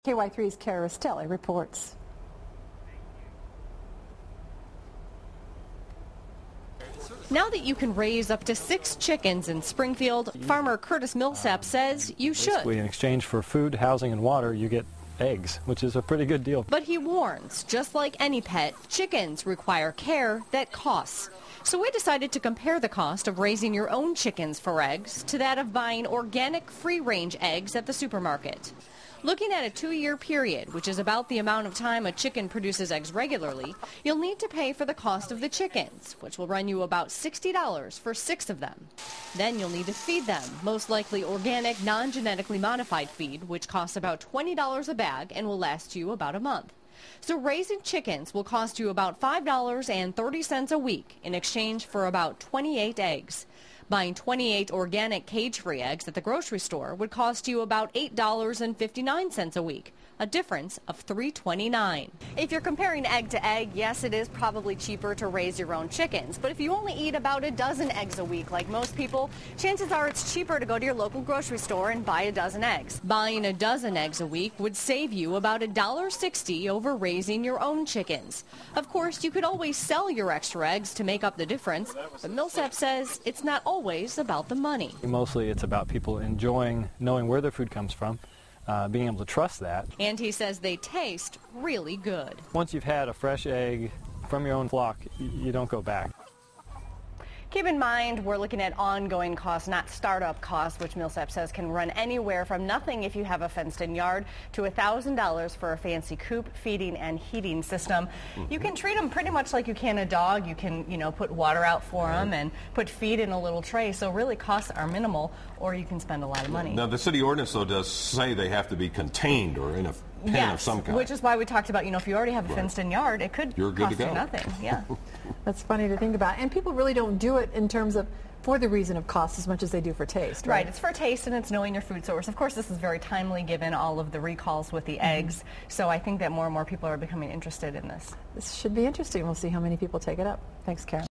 KY3's Kara Rastelli reports. Now that you can raise up to 6 chickens in Springfield, farmer Curtis Millsap says you should. Basically, in exchange for food, housing, and water, you get eggs, which is a pretty good deal. But he warns, just like any pet, chickens require care that costs. So we decided to compare the cost of raising your own chickens for eggs to that of buying organic free-range eggs at the supermarket. Looking at a 2-year period, which is about the amount of time a chicken produces eggs regularly, you'll need to pay for the cost of the chickens, which will run you about $60 for 6 of them. Then you'll need to feed them, most likely organic, non-genetically modified feed, which costs about $20 a bag and will last you about a month. So raising chickens will cost you about $5.30 a week in exchange for about 28 eggs. Buying 28 organic cage-free eggs at the grocery store would cost you about $8.59 a week, a difference of $3.29. If you're comparing egg to egg, yes, it is probably cheaper to raise your own chickens. But if you only eat about a dozen eggs a week, like most people, chances are it's cheaper to go to your local grocery store and buy a dozen eggs. Buying a dozen eggs a week would save you about $1.60 over raising your own chickens. Of course, you could always sell your extra eggs to make up the difference, but Millsap says it's not always about the money. Mostly it's about people enjoying knowing where their food comes from, being able to trust that. And he says they taste really good. Once you've had a fresh egg from your own flock, you don't go back. Keep in mind, we're looking at ongoing costs, not startup costs, which Millsap says can run anywhere from nothing if you have a fenced-in yard to $1,000 for a fancy coop, feeding, and heating system. You can treat them pretty much like you can a dog. You can, put water out for them and put feed in a little tray. So really, costs are minimal, or you can spend a lot of money. Now, the city ordinance, though, does say they have to be contained or in a pen of some kind. Which is why we talked about, if you already have a fenced-in yard, it could cost you nothing. Yeah. That's funny to think about. And people really don't do it in terms of for the reason of cost as much as they do for taste, right? Right. It's for taste and it's knowing your food source. Of course, this is very timely given all of the recalls with the eggs. So I think that more and more people are becoming interested in this. This should be interesting. We'll see how many people take it up. Thanks, Karen.